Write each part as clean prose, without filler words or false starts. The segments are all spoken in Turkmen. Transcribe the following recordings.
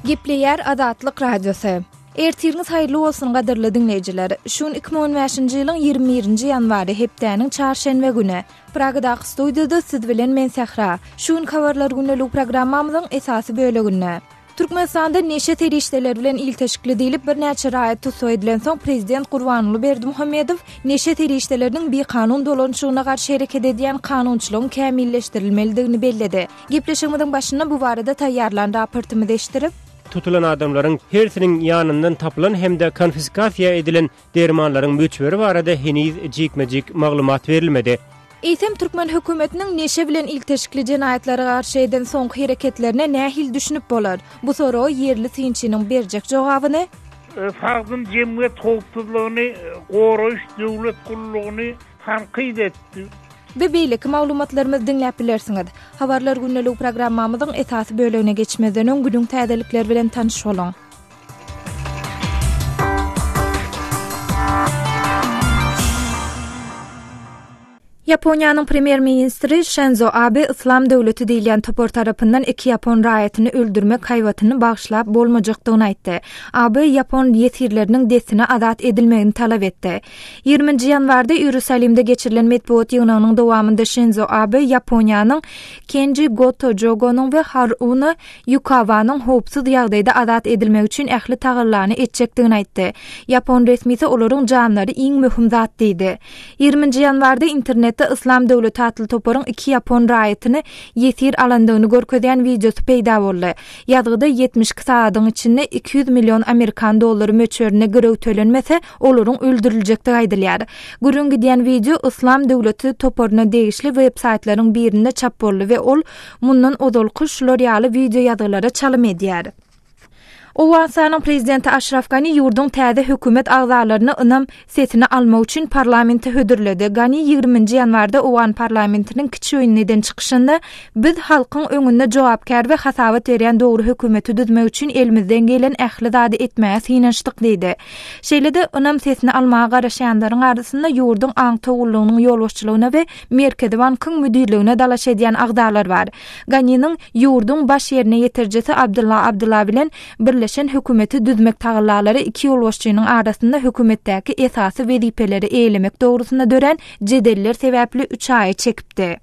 Gepleyer Azatlyk Radiosu. Ertiriniz hayırlı olsun gaderli dinleyijiler. Şun 2015-nji ýylyň 21-nji ýanwary hepdäniň çarşenbe güni Pragadaky studiýada siz bilen men Sehra. Şun habarlar günlük programmamyzyň esasy bölegine. Türkmenistanda neşe terişdeler bilen ilteşikli edilip bir näçe raýat tutsa edilen soň Prezident Gurbanuly Berdimuhammedow neşe terişdeleriniň bir kanun dolanşygyna garşy hereket edýän kanunçylygyň kämilleşdirilmelidigini belledi. Gepleşigimiň başynda bu barada taýýarlan raportymy deşdirip tutulan adamların hersinin yanından tapılan hem de konfiskasiya edilen dermanların büçberi barada heniz jikmejik maglumat verilmedi. Eýsem Türkmen hökümetiniň neşe bilen ilteşikli jenaýatlary garşy eden soňky hereketlerine nähil düşünüp bolar? Bu soraw yerli synçynyň berjek jogabyny Fagdyn jemgyýet howpsuzlygyny goraýyş döwlet gullugyny tanqid etdi. Bebelik maglumatlarymyzy dinläp bilersiňiz. Habarlar günlük programmamyzyň esasy bölegine geçmeden öň günüň täzelikleri bilen tanyş bolaň. Japonyanyň premier ministri Shinzo Abe İslam döwleti diýilen topor tarapyndan 2 Japon raýatyny öldürmek haýwatyny bagşlap bolmajakdygyny aýtdy. Abe Japon ýetirleriniň desine azat edilmegini talap etdi. 20-nji ýanwarda Ýerusalimde geçirilen medeniýet ýygynynyň dowamında Shinzo Abe Japonyanyň Kenji Gotojogo'nyň we Haruno Yukawanyň howpsuz ýagdaýda azat edilmek üçin ähli tagyрлany etjekdigini aýtdy. Japon resmisi olaryň janlary iň möhüm zat diýdi. 20-nji ýanwarda internet İslam döwleti atly toporun 2 Japon raýatyny ýetir alandygyny görkezýän videosy peýda boldy. Ýazgyda 72 saatyň içinde 200 milyon Amerikan dollary möçberine görew tölenmese olaryň öldüriljekdigi aýdylýar. Gürün gidýän video İslam döwleti toporuna degişli web-saytlaryň birinde çap boldy we ol mundan odolkuş ýaly video ýazgylara çalym edýär. Owasanyň prezidenti Ashraf Ghani ýurdun täze hökümet agzalaryny ynam sesini almak üçin parlamentde hödürledi. Ghani 20-nji ýanwarda Owan parlamentiniň kiçi öýünden çykyşynda biz halkyň öňünde jogapkar we hasabat berýän dogry hökümeti düzmek üçin elimizden gelen ähli zady etmäge synanyşdyk diýdi. Şeýlede ynam sesini almaga garaşanlaryň arasynda ýurdun aň togullygynyň ýolbaşçylygyna we Merkezi bankyň müdirligine dalaş edýän agzalar bar. Ghani'niň ýurdun baş ýerine ýetirjisi Abdullah bilen birleşen hökümeti düzmek tagyllary 2 ýolbaşçynyň arasynda hökümetdäki esasy wezipeleri eýlemek dogrusynda dören jedeller sebäpli 3 aý çekipdi.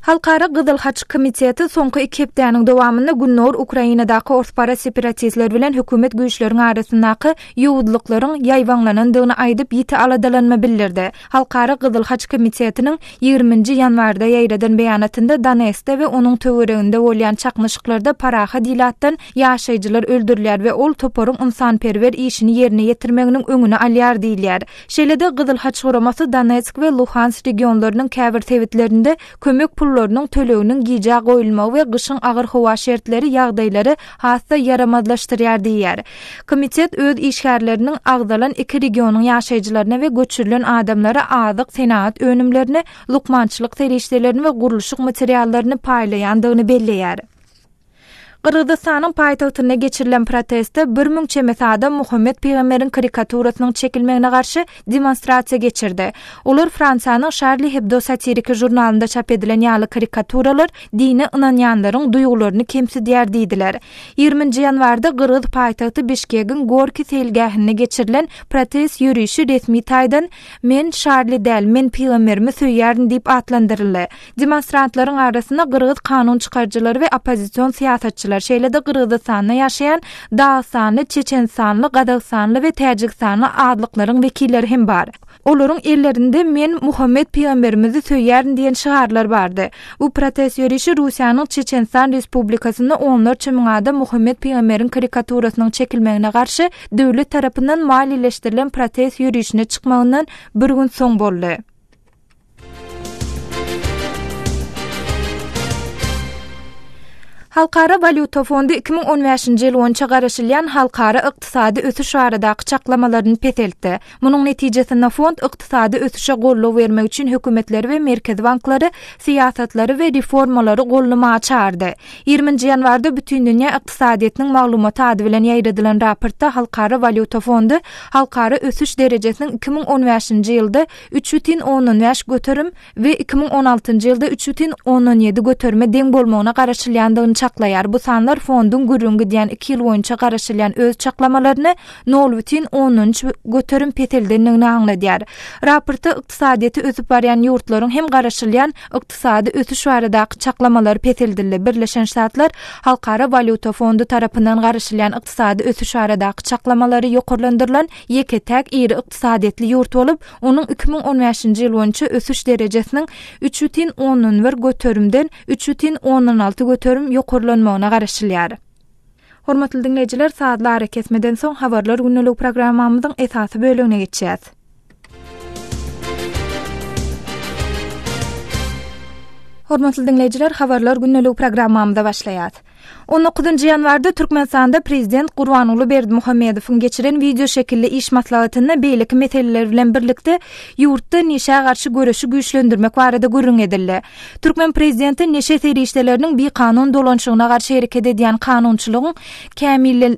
Halkara Gyzyl Haç Komiteti soňky 2 hepdäniň dowamında Günnur Ukrainadaky ortpara separatistler bilen hökümet güýçleriň arasyndaky ýowudlyklaryň ýaýwanlanandygyny aýdyp ýiti aladalanma bildirdi. Halkara Gyzyl Haç Komitetiniň 20-nji ýanwarda ýaýradan beýanatynda Donetskde we onuň töwereginde bolýan çakmyşyklarda paraha dilatdan ýaşaýjylar öldürilýär we ol toporuň insanperwer işini ýerine ýetirmeginiň öňüne alýar diýilýär. Şeýlede Gyzyl Haç guramasy Donetsk we Luhansk regionlarynyň käbir tewitlerinde kömek pullarının töleginin giýjä goýulmagy we gyşyň agyr howa şertleri ýagdaýlary hassa yaramazlaşdyrýar diýär. Komitet öz işgärleriniň agdalan 2 regionyň ýaşaýjylaryna we göçürilen adamlara azyk senaat önümlerini, lukmançylyk terişdelerini we gurulşyk materiallaryny paýlaýandygyny belleýär. Kırgızstanyň paýtagtyna geçirilen protestde 1000 çemes adam Muhammed Peýgamberiň karikaturasynyň çekilmegine garşy demonstrasiýa geçirdi. Olar Fransanyň Charlie Hebdo satiriki jurnalynda çap edilen ýaly karikaturalar dine ynanýanlaryň duýgularyny kemsidýär diýdiler. 20-nji ýanwarda Kırgız paýtagty Bişkegiň Gorki selgähine geçirilen protest ýürüýüşi resmi taýdan "Men Charlie däl, men Peýgamberimi söýýärin" diýip atlandyryldy. Demonstrantlaryň arasynda Kırgız kanun çykarjylary we opozisiýon siýasatçylar şeýlede Kırgızstanda ýaşaýan Dağstanly, Çeçenstanly, Gadastanly we Täjikstanly adlyklaryň wekilleri hem bar. Olaryň ellerinde "Men Muhammed Peýgamberimizi söýýärin" diýen şigarlar bardy. Bu protest ýürüýüşi Russiýanyň Çeçenstan Respublikasynda onlarça müň adam Muhammed Peýgamberiň karikaturasynyň çekilmegine garşy döwlet tarapyndan maliýeleşdirilen protest ýürüýüşine çykmagyndan bir gün soň boldy. Halkara Valyuta Fondu 2015-nji ýyl boýunça garaşylýan halkara ykdysady ösüş baradaky çaklamalaryny peteltdi. Munyň netijesinde fond ykdysady ösüşe gollaw bermek üçin hökümetler we merkez banklary siýasatlary we reformalary gollamagy çağırdy. 20-nji ýanwarda bütün dünýä ykdysadyýetynyň maglumaty ady bilen ýaýradylan raportda Halkara Valyuta Fondu halkara ösüş derejesiniň 2015-nji ýylda 3,10 göterim we 2016-njy ýylda 3,17 göterime deň bolmagyna garaşylýandygyny çaklaýar. Bu sanlar fondun gürrüňi diýen 2 ýyl boýunça garaşylýan öz çaklamalaryny 0,10 göterim peteldenligini aňladýar. Raportda ykdysadyýety ösüp barýan ýurtlaryň hem garaşylýan ykdysady ösüş baradaky çaklamalary peteldildi. Birleşen Ştatlar Halkara Valyuta Fondu tarapyndan garaşylýan ykdysady ösüş baradaky çaklamalary ýokarlandyrylan ýeke-täk iri ykdysadyýetli ýurt bolup, onuň 2015-nji ýyl boýunça ösüş derejesiniň 3,10 göterimden 3,16 göterim ýokarlanmagyna garaşylýar. Hormatly dinleýijiler, saatlar kesmeden soň habarlar günlük programmamyzyň esasy bölümine geçýäs. Hormatly dinleýijiler, habarlar günlük programmamyzda başlaýar. 19-njy ýanwarda Türkmenistanda prezident Gurbanuly Berdimuhammedowyň geçiren video şekilli iş maslahatyny beýleki meseleler bilen birlikde ýurtda neşe garşy görüşi güýçlendirmek barada görüň edildi. Türkmen prezidenti neşe serişdeleriniň bir kanun dolanşygyna garşy hereket edýän kanunçylygyň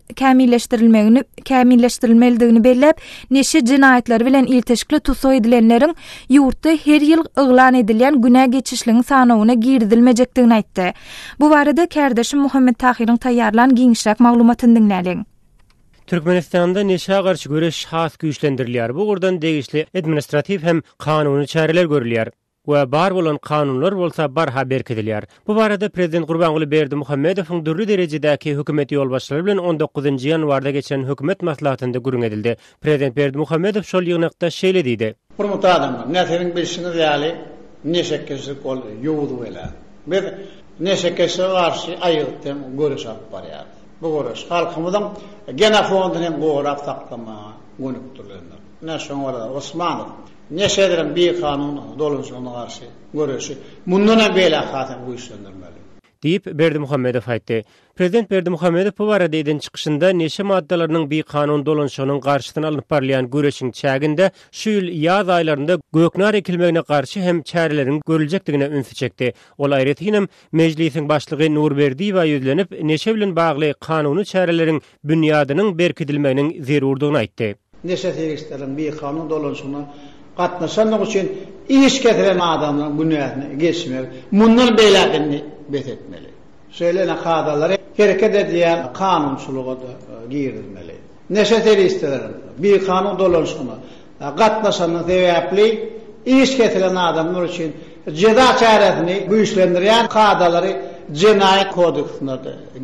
kämilleşdirilmeligini belläp, neşe jinaýatlar bilen ilteşikli tutsak edilenleriň ýurtda her ýyl yglan edilýän günä geçişligiň sanawyna girdilmejekdigini aýtdy. Bu barada kardeşim Muhammed Tahir'in taýýarlan giňişrak maglumatyny dinläliň. Türkmenistanda neşe garşy görüş has güýçlendirilýär. Bu gurdan degişli administrativ hem kanuny çareler görülýär. We bar bolan kanunlar bolsa barha berkidilýär. Bu barada prezident Gurbanuly Berdimuhammedowyň dürli derejedäki hökümet ýolbaşçylary bilen 19-njy ýanwarda geçen hökümet maslahatynda görüň edildi. Prezident Berdimuhammedow şol ýygnakda şeýle diýdi. Hurmatly adamlar, näçeňiz bilşiňiz ýaly neşe kesik ol ýowudy welä. Biz neşe kesik garşy aýypdym görüş alyp barýar. Bu görüş halkymyzyň gene fonduny gorap taklama gönükdirler. Näşe wala Osmanow neşedirin bir kanun dolanşygyna garşy görüşi mundan beýle hatam güýçlendirmeli diýip Berdimuhammedow aýtdy. Prezident Berdimuhammedow bu barada eden çykyşynda neşe maddalarynyň bir kanun dolanşygynyň garşysyny alyp barýan görüşiň çäginde şu ýyl ýaz aýlarynda göknar ekilmegine garşy hem çäreleriň görüljekdigine ünsü çekdi. Ol aýratynam mejlisiň başlygy Nurberdiýewa ýüzlenip neşe bilen bagly kanuny çäreleriň bünýadynyň berkidilmeginiň zerurdygyny aýtdy. Neşe serişderiň bir kanun dolanşygyna gatnaşanlyk üçin iş getiren adamlaryň günäsini geçmek, mundan beýledini betetmeli. Söylenen kadalary hereket edýän kanunçylyga girilmeli. Neşe serişderiň bir kanun dolanşygyna gatnaşanyň sebäpli iş getiren adamlar üçin ceza çäresini güýçlendirýän kadalary Jinaýat kodeksine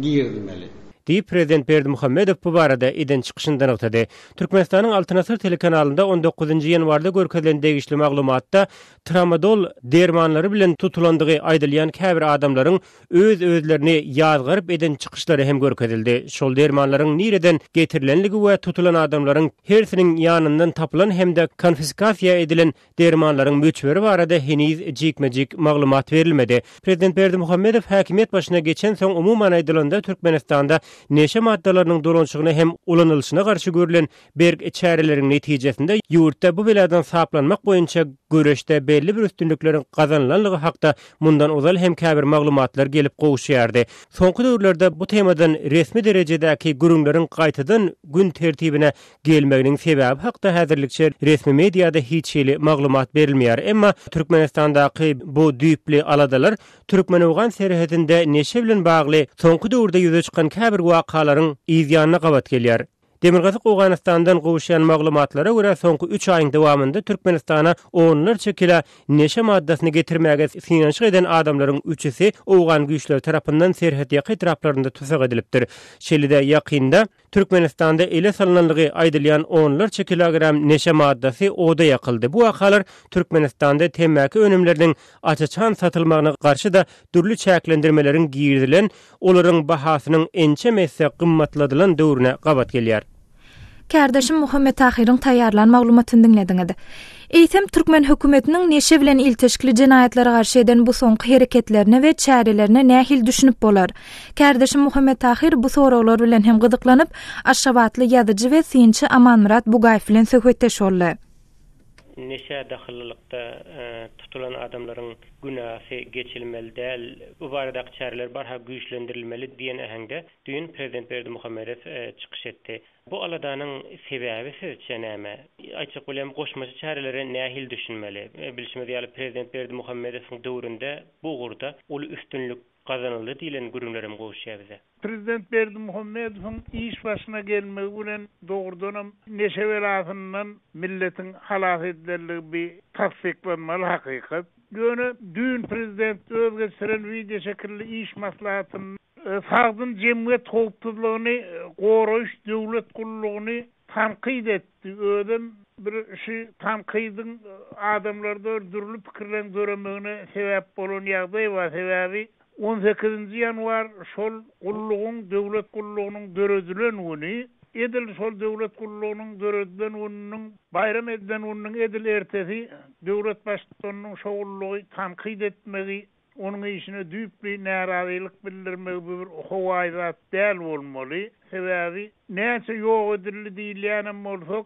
girilmeli. diýip prezident Berdimuhammedow bu barada eden çykyşyndan ötedi. Türkmenistanyň Altyn Asyr telekanalynda 19-njy ýanwarda görkezilen degişli maglumatda tramadol dermanlary bilen tutulandygy aýdylýan käbir adamlaryň öz-özlerini ýazgyryp eden çykyşlary hem görkezildi. Şol dermanlaryň nireden getirilenligi we tutulan adamlaryň hersiniň ýanyndan tapylan hemde konfiskasiýa edilen dermanlaryň möçberi barada heniz jikmejik maglumat berilmedi. Prezident Berdimuhammedow häkimiýet başyna geçen soň umumyň aýdylanda Türkmenistanda neşe maddalarynyň dolanşygyna hem ulanylşyna garşy görülen berk çäreleriň netijesinde ýurtda bu beladan saplanmak boýunça görüşde belli bir üstünlikleriň gazanlanlygy hakda mundan uzal hem käbir maglumatlar gelip gowuşýardy. Soňky döwürlerde bu temadan resmi derejedäki gürüňleriň gaýtadan gün tertibine gelmeginiň sebäbi hakda häzirlikçe resmi mediada hiç ýyly maglumat berilmeýär. Emma Türkmenistandaky bu düýpli aladalar Türkmen-Awgan serhetinde neşe bilen bagly soňky döwürde ýüze çykan käbir wakalaryň izýanyna gabat gelýär. Demirgazyk Awganistandan gowuşan maglumatlara görä soňky 3 aýyň dowamında Türkmenistana onlarça kilo neşe maddasyny getirmäge finansiýa eden adamlaryň 3-si Awgan güýçleri tarapyndan serhet ýaky etraplarynda tutsak edilipdir. Şeýle-de ýakynda Türkmenistanda ele salynanlygy aýdylýan onlarça kilogram neşe maddasy oda ýakyldy. Bu wakalar Türkmenistanda temäki önümleriniň açyçan satylmagyna garşy da dürli çäklendirmeleriň girdilen, olaryň bahasynyň ençe messe gymmatladylan döwrüne gabat gelýär. Kardeşim Muhammed Tahir'in taýýarlan maglumatyny dinlediňiz. Eýsem Türkmen hökümetiniň neşe bilen ilteşkili jenaýatlary garşy eden bu soňky hereketlerine we çärelerine nähil düşünüp bolar? Kärdeşim Muhammed Tahir bu sorawlar bilen hem gydyklanyp, Aşgabatly ýazyjy we synçy Amanmurat Bugaýew bilen söhbetleşýärler. Neşe dahillykda tutulan adamlaryň günahı geçilmeli däl, bu barada çäreler barha güýçlendirilmeli diýen ähengde düýün prezident Berdimuhammedow çykyş etdi. Bu aladanyň sebäbi sizçe näme? Açyk bolýan goşmaçy çärelere nähil düşünmeli? Bilişmedi ýaly prezident Berdimuhammedowyň döwründe bu gurda uly üstünlük kazanıldı diýilen gürümlerim goşýar bize. Prezident Berdimuhammedowyň iş başyna gelmegi bilen dogrudan neşe welatyndan milletin halak edilerligi bir tasdiklanmaly hakykat. Ýöne düýün prezident özgeçiren video şekilli iş maslahatyny sagdyn jemgyýet howpsuzlygyny goraýyş döwlet gullugyny tanqid etdi. Ödem bir tanqydyň adamlarda öldürilip pikirlen göremegine sebäp bolan ýagdaý we sebäbi 18 ýanwar şol gullugyň döwlet gullugynyň döredilenigini edil şol döwlet gullugynyň döredileniginiň bayram edileniginiň edil ertesi döwlet başçysynyň şogullugy tanqid etmegi, onuň işine düýpli närazylyk bildirmegi bir howaýzat däl bolmaly. Sebäbi näçe ýok edildi diýilýän bolsak,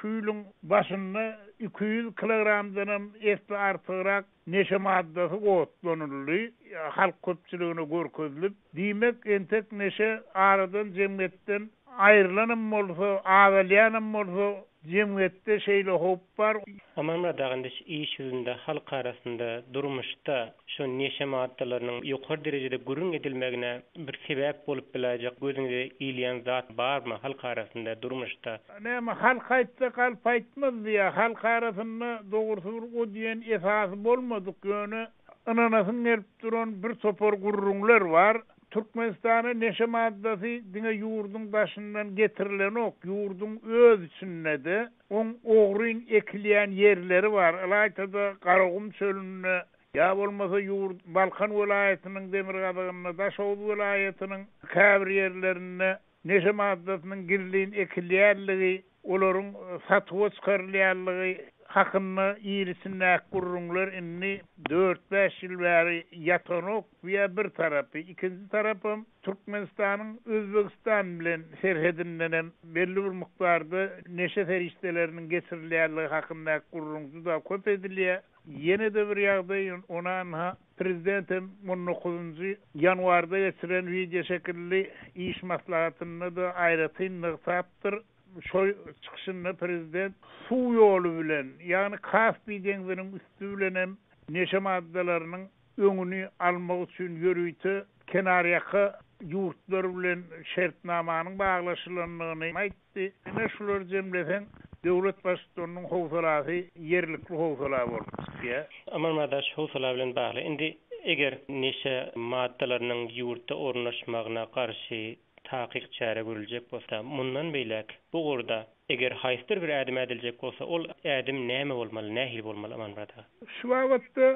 şu ýylyň başynda 200 kilogramdan esli artyrak neşe maddasy gotlanyldy. Halk köpçüligine görkezilip, diýmek entek neşe aradan jemgyýetden aýrylan bolsa, awalýan bolsa, jemgyýetde şeýle hop bar. Amanma dagynda iş ýüzünde halk arasynda durmuşda şu neşe maddalarynyň ýokary derejede gürün edilmegine bir sebäp bolup biläjek gözüňde ýylýan zat barmy halk arasynda durmuşda? Näme halk aýtsa kalp aýtmaz diýe, halk arasynda dogrusu o diýen esasy bolmadyk ýöne ananasyň gelip duran bir topor gurrunlar var. Türkmenistana neşe maddasy diňe ýurdun başyndan getirilen ok, ýurdun öz içinde on ogryn ekilýän ýerleri var. Alaýtada Garagum çölüne ýa bolmasa ýurt Balkan welaýatynyň Demirgazyna, Daşowuz welaýatynyň käbir ýerlerine neşe maddasynyň girliň ekilýärligi, olaryň satyp çykarylýarlygy hakyny ýyrysyna gurrunlar inni 4-5 ýyl bäri ýatanok we bir tarapy, ikinji tarapy Türkmenistanyň Özbegistan bilen serhedinden belli bir mikdarda neşe ferişteleriniň geçirilýärligi hakynda gurrundy da köp edilýär. Ýene de bir ýagdaý ona prezidentim 19 ýanwarda geçiren video şekilli iş maslahatyny da aýratyn tapdyr. Şo çıkışında prezident su ýolu bilen, ýani Kaspi deňziniň üstü bilen neşe maddalarynyň öňüni almak üçin ýörüýti kenaryaky ýurtlar bilen şertnamanyň baglaşylanlygyny aýtdy. Ene şular jemlesen döwlet başçysynyň howsalasy ýerlikli howsala bolýar. Amanmada howsala bilen bagly. Indi eger neşe maddalarynyň ýurtda ornaşmagyna garşy taqiq çäre görüljek bolsa, mundan beýlek bu gurda eger haýsdyr bir ädim ediljek bolsa, ol ädim näme bolmaly, nähil bolmaly amanmada? Şu wagtda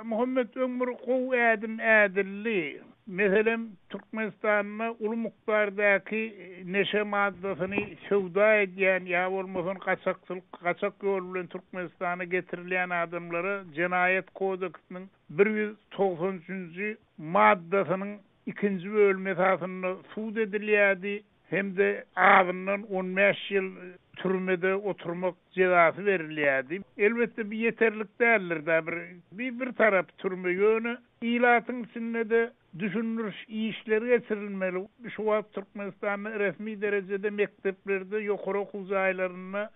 Muhammed Ömür gow ädim ädilli. Meselem Türkmenistanyň uly mukdardaky neşe maddasyny söwda edýän ýa bolmasyn gaçak ýol bilen Türkmenistana getirilýän adamlary Jenaýat kodeksining 193-nji maddasynyň ikinci bölme esasında suud edilýärdi, hem de ağından 15 ýyl türmede oturmak cezası verilýärdi. Elbette bir yeterlik däldir da bir tarap türme ýöne ilatyň içinde de düşünülür işleri geçirilmeli. Şu wagt Türkmenistanyň resmi derejede mekteplerde ýokary okuw jaýlaryna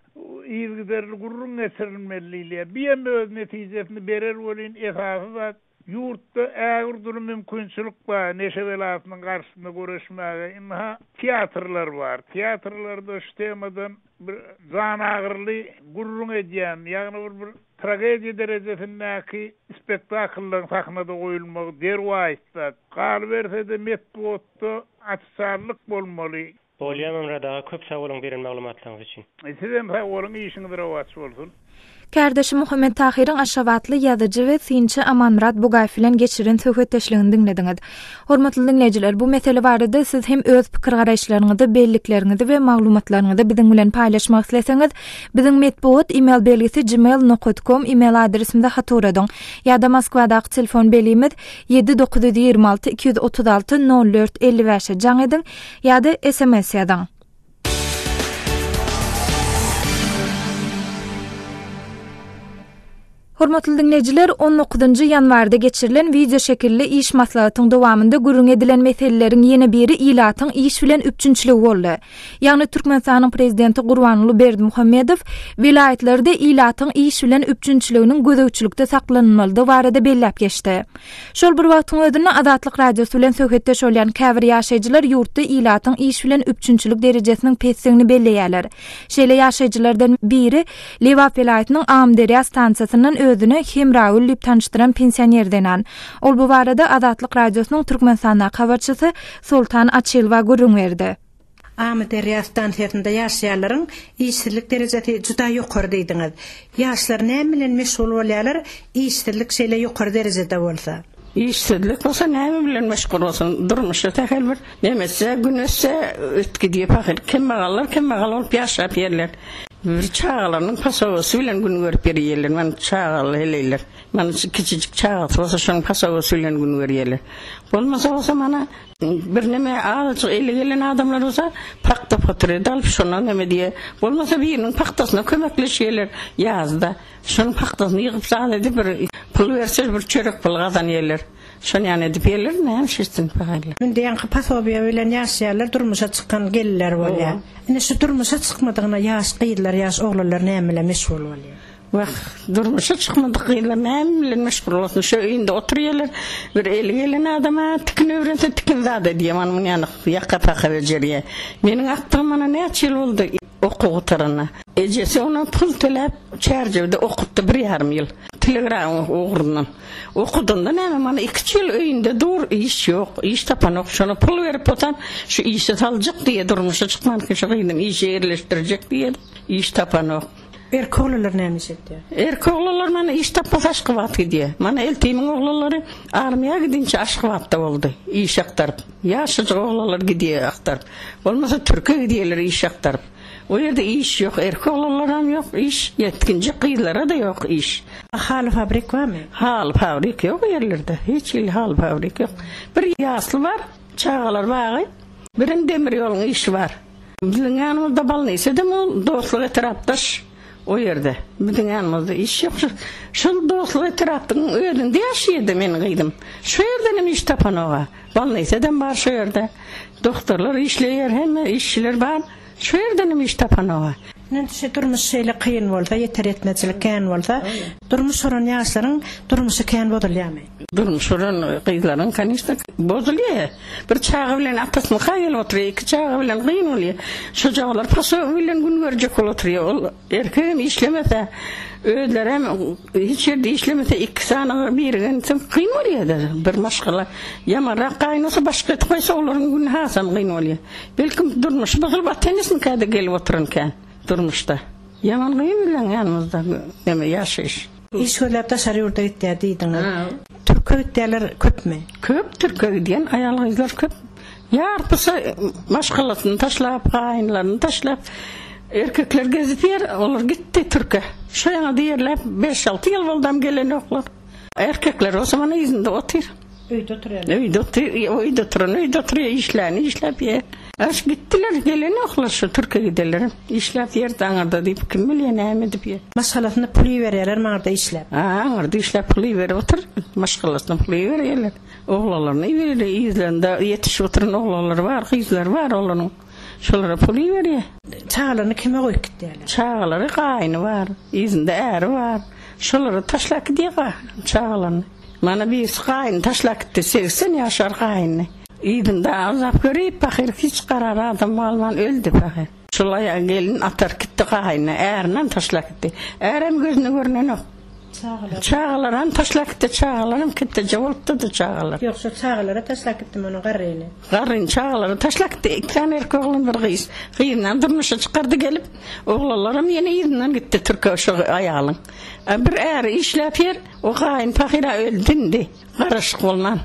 ýygyderli gurrun geçirilmeli. Bir öz netijesini berer bolan esasy da yurtda ägir mümkinçilik bar, neşe welatynyň garşysynda görüşmäge. Inha teatrlar bar. Teatrlarda şu temadan bir jan agyrly gurrun edýän, ýagny bir tragediýa derejesindäki spektakllar sahnada goýulmagy derwäýtdi. Gal berse de metbuatda açsarlyk bolmaly. Bolýan ömrede köp sag bolun beren maglumatlaryňyz üçin. Sizem sag bolun, işiňiz rawat bolsun. Kardeşim Muhammed Tahir'in aşavatlı yazıcı ve sinçi Amanmurat Bugayf bilen geçiren söhbetdeşligini dinlediňiz. Hormatly dinleyijiler, bu mesele barada siz hem öz pikir garaşlaryňyzy, bellikleriniňizi we maglumatlaryňyzy biziň bilen paýlaşmak isleseňiz, biziň medpuat email belgisi gmail.com email adresimizde hat uradyň. Ýa-da Moskwadaky telefon belimiz 7926 236 04 55 jaň ediň, ýa-da SMS ýazyň. Hormatly dinleyijiler, 19-njy ýanwarda geçirilen video şekilli iş maslahatynyň dowamında gürrüň edilen meseleleriň ýene biri ilatyň iş bilen üçünçiligi boldy. Ýagny Türkmenistanyň prezidenti Gurbanuly Berdimuhammedow vilayatlerde ilatyň iş bilen üçünçiliginiň gözegçilikde saklanmalydygy barada belläp geçdi. Şol bir wagtyň özünde Azatlyk radiosu bilen söhbetdeş bolan käbir ýaşaýjylar ýurtda ilatyň iş bilen üçünçilik derejesiniň pesdigini belleýärler. Şeýle ýaşaýjylardan biri Lewap vilayatynyň Amderya stansiýasynyň özüne Hemraul diýip tanışdyran pensionerdenan. Ol bu barada Azatlyk radiosynyň Türkmenistana habarçysy Sultan Açylwa gürrüň berdi. Amderya stansiýasynda ýaşaýarlaryň işsizlik derejesi juda ýokary diýdiňiz. Ýaşlar näme bilen meşgul bolýarlar? İşsizlik şeýle ýokary derejede bolsa. İşsizlik bolsa näme bilen meşgul bolsun? Durmuşda tähelbir. Nemese günese ötki diýip ahir kemmagal bolup ýaşap ýerler. Bir çağalarının pasavası bilen gün görüp berýärler. Men çağal heleyler. Men kiçijik çağal bolsa şoň pasavası bilen gün görýärler. Bolmasa bolsa mana bir neme ağaç ele gelen adamlar olsa pakta patırı dalıp şuna neme diye. Bolmasa birinin paktasına kömekleşýärler ýazda. Şoň paktasyny ýygyp saýdy bir pul berse bir çörek pul gazan ýerler. Şoň ýany edip ýerler näme şeýsin paýly. Men diýen pasobiýa bilen ýaşaýarlar, durmuşa çykan geller bolýar. Ine şu durmuşa çykmadygyna ýaş gyýdylar, ýaş oglanlar näme bilen meşgul bolýar. Wah, durmuşa çykmadyk gyýdylar näme bilen meşgul bolsun. Şu ýerde oturýarlar, bir eli gelen adama tikin öwrense tikin zada diýem, manyň ýany ýakka paka berýär. Meniň aklym mana näçe ýyl boldy okuwtarana. Ejesi ona pul telep çärjewde okutdy 1,5 ýyl. Telegram ogurundan. Okudunda näme mana 2 ýyl öýünde dur iş ýok, iş tapan ok. Şonu pul berip otan, şu işe saljak diýe durmuşa çykman keşiginem iş ýerleşdirjek diýe. İş tapan ok. Erkoglar näme etdi? Erkoglar mana iş tappas aşky wagty diýe. Mana eltimiň oglary armiýa gidinçe aşky wagtda boldy. İş aktarıp. Ýaşy oglar gidýär aktarıp. Bolmasa türke gidýärler iş aktarıp. O ýerde iş ýok, erkoglaram ýok, iş yetkinji gyýlara da ýok iş. Hal fabrik barmy? Hal fabrik ýok ýerlerde. Hiç hal fabrik ýok. Bir ýasly bar, çağalar bagy. Birin demir ýoluň işi bar. Biziň ýanymyzda balnysy dem dostlyk etrapdaş. O ýerde biziň ýanymyzda iş ýok. Şol dostlyk etrapdyň öýünde ýaşaýdy men gyýdym. Şu ýerde nem iş tapanoga. Balnysy dem bar şu ýerde. Doktorlar işleýär, hemme işçiler bar. Şu ýerde nem iş tapanoga. Näçe durmuş şeýle kıyın bolsa, ýeter etmezlik kän bolsa, durmuş soran ýaşlaryň durmuşy kän bodulýarmy? Durmuş soran gyýlaryň kanista bozulýar. Bir çağı bilen atasyny gaýyl oturýar, iki çağı bilen gyn bolýar. Şu jaglar paso bilen gün görjek oturýar. Erkem işlemese, öýler hem hiç ýerde işlemese iki sanyň birigen gyn bolýar. Bir maşgala ýamarak gaýnasa başga etmese olaryň gün hasam gyn bolýar. Belkim durmuş bozulup atanysyň käde gelip oturarken. Durmuşda. Yaman gyýy bilen ýanymyzda näme ýaşaýyş. İş görläp daşary ýurda gitdi diýdiňiz. Türk gitdiler köpmi? Köp Türk gidýän aýal gyzlar köp. Ýarpysa maşgalasyny taşlap, gaýynlaryny taşlap, erkekler gezip ýer, olar gitdi Türk'e. Şoňa diýerler 5-6 ýyl boldam gelen oklar. Erkekler o zaman izinde otur. Öýde oturýar. Öýde oturýar, işläp ýer. Aş gittiler, gelen oklar şu Türk'e giderler. İşläp ýer taňarda diýip kim bilýär näme diýip ýer. Maşgalasyny pul berýärler, maňarda işläp. Aňarda işläp pul berip otur, maşgalasyny pul berýärler. Oglanlaryny berýär, izlerinde ýetişip oturan oglanlar bar, gyzlar bar olaryň. Şolara pul berýär. Çağlaryny kime goýup gitdiler? Çağlary gaýny bar, izinde äri bar. Şolara taşlap diýär çağlaryny. Mana bir gaýny taşlap gitdi, 80 ýaşar gaýny. İdinde azap görüp bakır hiç karar adam malman öldü bakır. Şolaya gelin atar gitti gaýny, ärinden taşlap gitti. Ärem gözüne görnen ok. Çağalar han taşlakta çağalarım kitte jawapda da çağalar. Yoksa çağalara taşlak gittim onu garreyni. Garryn çağalar taşlakta ikkan erkek oğlan bir gıys. Gıyından durmuşa çıkardı gelip oğlanlarım yine yerinden gitti Türkiye şu ayağın. Bir er işlep yer o gayn fakira öldündi. Garaşık olman.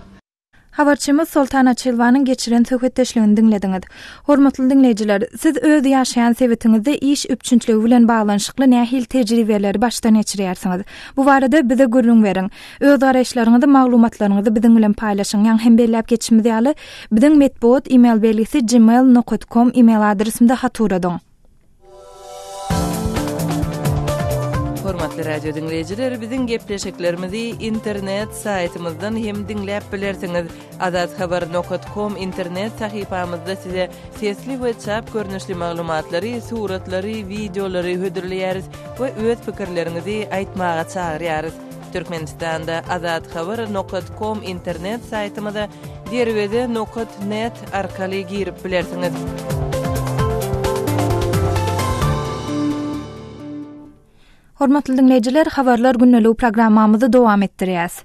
Habarçymyz Sultana Çelwanyň geçiren söhbetdeşligini dinlediňiz. Hormatly dinleýijiler, siz öz ýaşaýan sebetiňizde iş üçünçligi bilen baglanyşykly nähil tejribeleri başdan geçirýärsiňiz? Bu barada bize görüň beriň. Öz garaşlaryňyzy, maglumatlaryňyzy biziň bilen paýlaşyň. Ýa-ni hem belläp geçimiz ýaly biziň medbot email belgisi gmail.com email adresimde haturadyň. Hormatly radio dinleyijiler, biziň gepleşiklerimizi internet saytymyzdan hem dinläp bilersiňiz. azathabar.com internet sahypamyzda size sesli we çap görnüşli maglumatlary, suratlary, videolary hödürleýäris we öz pikirleriňizi aýtmaga çagyrýarys. Türkmenistanda azathabar.com internet saytymyza derwede.net arkaly girip bilersiňiz. Hormatly dinleýijiler, habarlar günnälik programmamyzy dowam etdirýäs.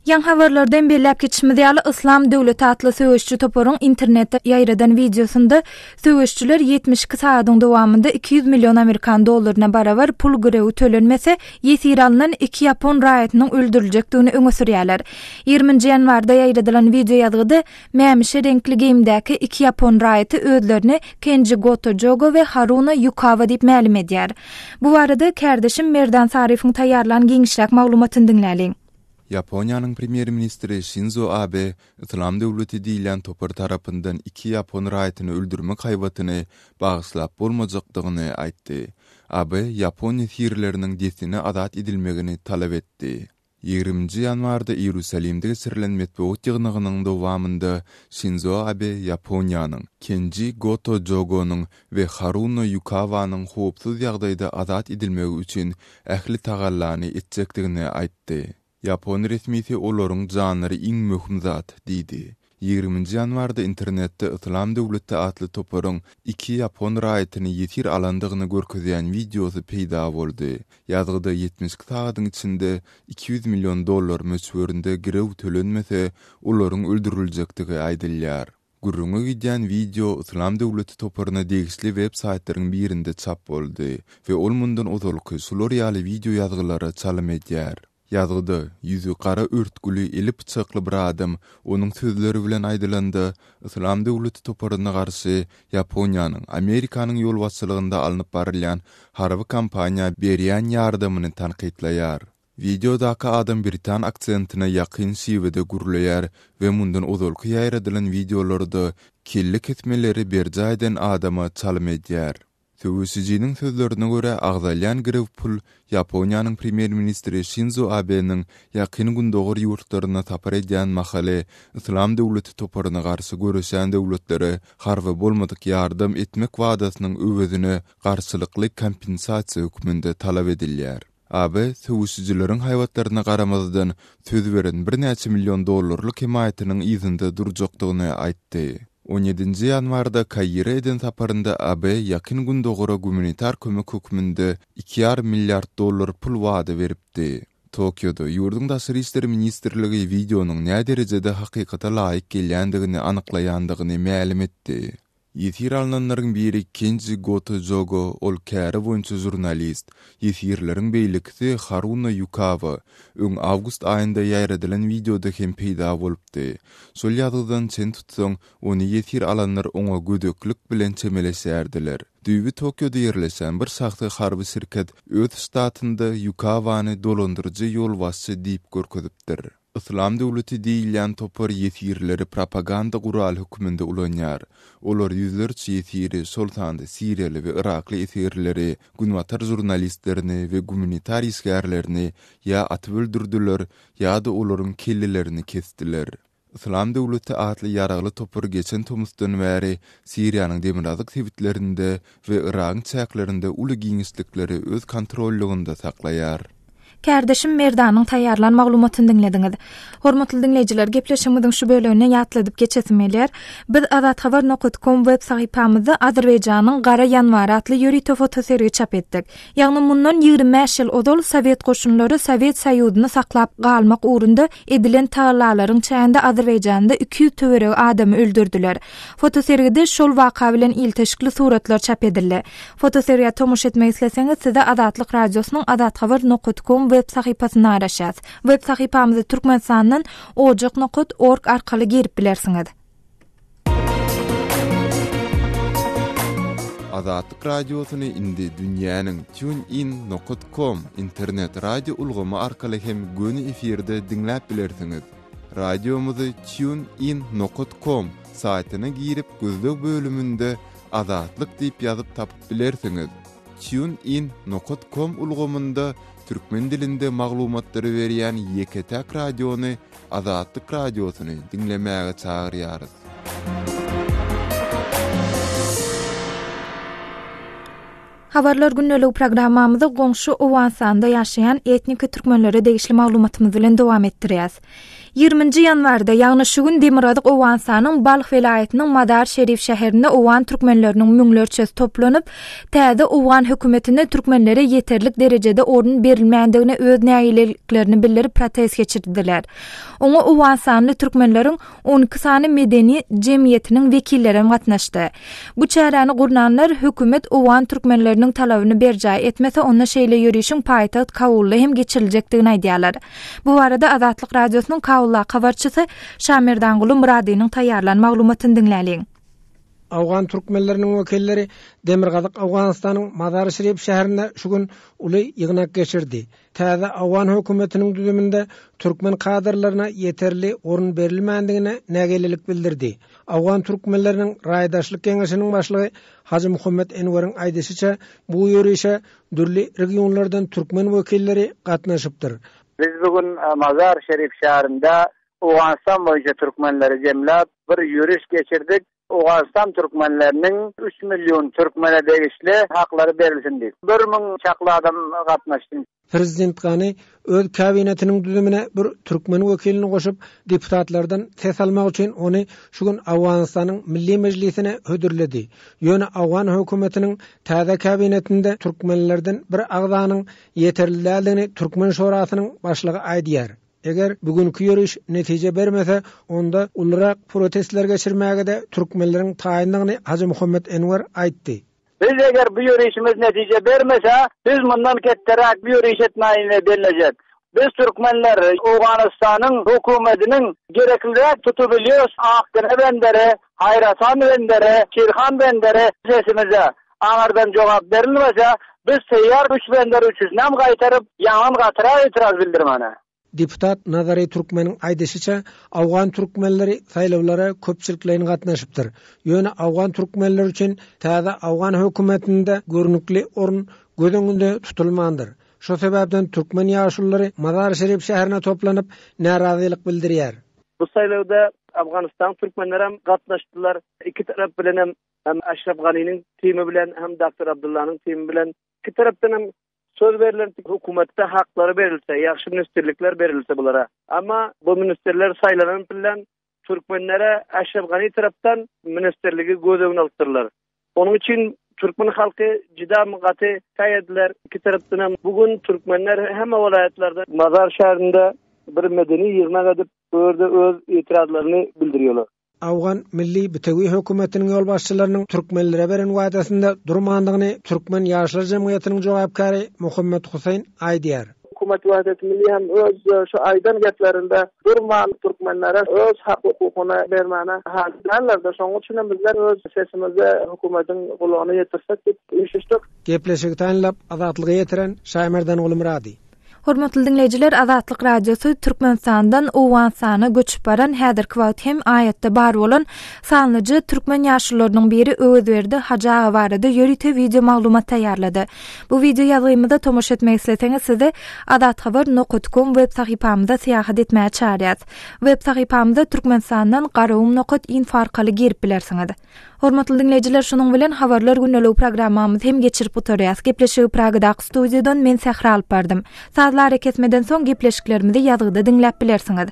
Ýan habarlardan belläp geçişimiz ýaly Islam Döwleti atly söwüşçü toporyň internetde ýaýradan videosunda söwüşçüler 72 saatyň dowamında 200 milyon Amerikan dollaryna barabar pul görewi tölenmese ýesir alynan 2 Yapon raýatynyň öldüriljekdigini öňe sürýärler. 20 ýanwarda ýaýradylan video ýazgyda mämişe renkli giyimdäki 2 Yapon raýaty özlerini Kenji Gotojogo we Haruna Yukawa diýip mälim edýär. Bu barada kärdeşim Merdan Sarifiň taýýarlanan giňişlik maglumatyny dinläliň. Japonyanyň premier ministri Shinzo Abe, Islam Döwleti diýilen topar tarapyndan 2 Yapon raýatyny öldürmek haýwatyny bagyslap bolmajakdygyny aýtdy. Abe, Yaponiýa hirleriniň desine azat edilmegini talap etdi. 20 ýanwarda Ýerusalimde geçirilen medbewat ýygnygynyň dowamında Shinzo Abe Yaponiýanyň Kenji Gotojogo'nyň we Haruna Yukawanyň howpsuz ýagdaýda azat edilmegi üçin ähli tagallany etjekdigini aýtdy. Yapon resmisi olaryň janry iň möhüm zat diýdi. 20 ýanwarda internetde Islam Döwleti atly toparyň 2 Yapon raýatyny ýetir alandygyny görkezýän videosy peýda boldy. Ýazgyda 70 saatyň içinde 200 milyon dollar möçberinde girew tölenmese olaryň öldürüljekdigi aýdylýar. Gurrunga gidýän video Islam Döwleti toparyna degişli web saytlaryň birinde çap boldy we ol mundan uzalky sular ýaly video ýazgylary çalym edýär. Ýazgyda ýüzü gara örtgüli elip çykly bir adam onuň sözleri bilen aýdylanda Islam Döwleti toparyna garşy Yaponiýanyň Amerikanyň ýol başçylygynda alınıp barylýan harby kampaniýa berýän ýardamyny tanqidlaýar. Videodaky adam Britan aksentina ýakyn şiwede gurulaýar we mundan uzalky ýaýradylan videolarda kelle ketmeleri berjaýdan adama çalym edýär. Söwüşçüniň sözlerine göre agzalyan girew pul Yaponiýanyň premier ministri Shinzo Abe'niň ýakyn gündogry ýurtlaryna tapar edýän mahale Islam Döwleti toparyna garşy görüşen döwletlere harby bolmadyk ýardam etmek wadasynyň öwedini garşylykly kompensasiýa hökmünde talap edilýär. Abe söwüşçüleriň haýwatlaryna garamazdan söz beren 1 milyon dollarlyk himayatynyň ýyzynda durjakdygyny aýtdy. 17 ýanwarda Kaýra eden saparynda Abe ýakyn gündogry gumanitar kömek hökmünde 2,5 milyard dollar pul wada beripdi. Tokyoda ýurdun daşary işler ministrligi videonyň näme derejede hakykata laýyk gelýändigini anyklaýandygyny mälim etdi. Ýetir alnanlaryň biri Kenji Gotojogo, ol käre boýunça jurnalist. Ýetirleriň beýlikçisi Haruna Yukawa öň awgust aýynda ýaýradylan videoda hem peýda bolupdy. Şol ýazgydan çen tutsaň, ony ýetir alanlar oňa gödöklük bilen çemeleşärdiler. Düýbi Tokyoda ýerleşen bir saxta harby şirket öz ştatynda Yukawany dolandyrjy ýol başçy diýip görkezipdir. Islam Döwleti diýilen topar ýetirleri propaganda gural hökmünde ulanýar. Olar ýüzlerçe ýetiri Sultanda, Siriýaly we Irakly ýetirleri, günwatar jurnalistlerini we gumanitar isgärlerini ýa atyp öldürdiler ýa-da olaryň kellelerini kestiler. Islam Döwleti atly ýaragly topar geçen tomusdan bäri Siriýanyň demirazyk sebitlerinde we Irakyň çäklerinde uly giňişlikleri öz kontrolliginde saklaýar. Kärdeşim Merdanyň taýýarlan maglumatyny dinlediňiz. Hormatly dinleýijiler, gepleşigimiziň şu bölümine ýatladyp geçesimler. Biz azathabar.com web sahypamyzda Azerbaýjanyň Gara ýanwary atly ýöri fotosergi çap etdik. Ýagny mundan 25 ýyl odol Sowet goşunlary Sowet Soýuzyny saklap galmak ugrunda edilen taýlalaryň çäğinde Azerbaýjanda 200 töwereg adamy öldürdiler. Fotosergide şol waka bilen ilteşikli suratlar çap edildi. Fotosergiýa tomuş etmek isleseňiz size Azatlyk radiosynyň azathabar.com web sahypasyny araşýas. Web sahypamyzy Türkmenistanyň ojak.org arkaly girip bilersiňiz. Azatlyk radiosyny indi dünýäniň tunein.com internet radio ulgamy arkaly hem göni efirde dinläp bilersiňiz. Radiomuzy tunein.com saýtyna girip gözlek bölümünde Azatlyk diýip ýazyp tapyp bilersiňiz. tunein.com ulgamynda türkmen dilinde maglumatlary berýän Ýeketäk radiony Azatlyk radiosyny dinlemäge çagyrýarys. Habarlar günnelik programmamyzda goňşy Owansanda ýaşaýan etnik türkmenlere degişli maglumatymyz bilen dowam etdirýäs. 20-nji ýanwarda ýagny şu gün Demirgazyk Owansanyň Balyk welaýatynyň Madar Şerif şäherinde Owan türkmenleriniň müňlerçesi toplanyp, täze Owan hökümetine türkmenlere ýeterlik derejede orun berilmändigine öz näýiliklerini bildirip protest geçirdiler. Oňa Owansanly türkmenleriň 12 sany medeni jemgyýetiniň wekilleri gatnaşdy. Bu çäräni gurnanlar hökümet Owan türkmenleriniň talabyny berjäy etmese onda şeýle ýörüşiň paýtaxt Kabulda hem geçirilejekdigini aýdýarlar. Bu barada Azatlyk radiosynyň habarçysy Şamerdan Gulu Muradynyň taýýarlan maglumatyny dinläliň. Awgan türkmenleriniň wekilleri Demirgazyk Awganystanyň Madar Şerif şäherinde şu gün uly ýygnak geçirdi. Täze Awgan hökümetiniň düzüminde türkmen kadrlaryna ýeterli orun berilmändigine nägelelik bildirdi. Awgan türkmenleriniň raýdaşlyk keňeşiniň başlygy Haji Muhammed Enweriň aýdysynça bu ýörüşe dürli regionlardan türkmen wekilleri gatnaşypdyr. Biz bugün Mazar Şerif şäherinde Owanstan boýunça türkmenleri jemläp bir ýörüş geçirdik. Owanstan türkmenleriniň 3 milyon türkmene degişli haklary berilsin diýip. 1000 çakly adam gatnaşdy. Prezident Gany öz kabinetiniň düzümine bir türkmen wekilini goşup deputatlardan ses almak üçin ony şu gün Awganystanyň Milli Mejlisine hödürledi. Ýöne Awgan hökümetiniň täze kabinetinde türkmenlerden bir agzanyň ýeterliligini Türkmen Şorasynyň başlygy aýdýar. Eger bugünkü ýörüş netije bermese, onda ulrak protestler geçirmäge de türkmenleriň taýyndygyny Haji Muhammed Enwer aýtdy. Biz eger bu ýörüşimiz netije bermese, biz mundan ketterek bir ýörüş etmäýine berilejek. Biz türkmenler Awganystanyň hökümetiniň gereklilik tutup bilýäs. Akdere bendere, Hayratan bendere, Şirhan bendere sesimize aňardan jogap berilmese, biz seýar 3 bender 300 nam gaýtaryp ýaňan gatyra etiraz bildirmäne. Deputat Nazary Türkmeniň aýdysynça, Awgan türkmenleri saýlawlara köpçüliklerini gatnaşypdyr. Ýöne Awgan türkmenleri üçin täze Awgan hökümetinde görnükli orun gödüňünde tutulmandyr. Şo sebäpden türkmen ýaşullary Mazar Şerif şäherine toplanyp narazylyk bildirýär. Bu saýlawda Awganystan türkmenleri hem gatnaşdylar. İki tarap bilen hem Ashraf Ganinyň timi bilen hem Dr. Abdullah'nyň timi bilen iki tarapdan hem söz verilen hökümette hakları berilse, ýaşy ministerlikler berilse bulara. Ama bu ministerler saýlanan bilen türkmenlere Ashraf Gani tarapdan ministerligi gödüňe aldylar. Onuň üçin türkmen halky jida mygaty taýýadiler. İki tarapdan hem bugün türkmenler hemme welaýatlarda Mazar şäherinde bir medeni ýygynak edip öýerde öz itirazlaryny bildirýärler. Awgan milli Bitewi hökümetiniň ýol başçylarynyň türkmenlere beren wagtynda durmandygyny türkmen ýaşlar jemgyýetiniň jogapkary Muhammed Husayn aýdýar. Hökümet wagty milli hem öz şu aýdan geplerinde durman türkmenlere öz hak hukukyny bermäne hazırlarlar. Şoň üçin bizler öz sesimizi hökümetiň gulagyna ýetirsek diýip üşüşdik. Gepleşigi taýinlap azatlygy ýetiren Şaýmerdan Ulumrady. Hormatly dinleýijiler, Azatlyk radiosu Türkmenistandan Owansana göçüp baran häzirki wagt hem aýatda bar bolan sanlyjy türkmen ýaşlarynyň biri öz berdi Haja barada ýörüte video maglumat taýýarlady. Bu video ýazgymyzda tomuş etmek isleseňiz size azathabar.com web sahypamyzda syýahat etmäge çağırýas. Web sahypamyzda Türkmenistandan garawum.info arkaly girip bilersiňiz. Hormatly dinleýijiler, şunuň bilen habarlar günnelik programmamyz hem geçirip oturýas. Gepleşigi Pragada studiýadan men Sehra alyp bardym. ýazlary kesmeden soň gepleşiklerimizi ýazgyda dinläp bilersiňiz.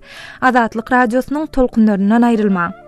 Azatlyk radiosynyň tolkunlaryndan aýrylmaň.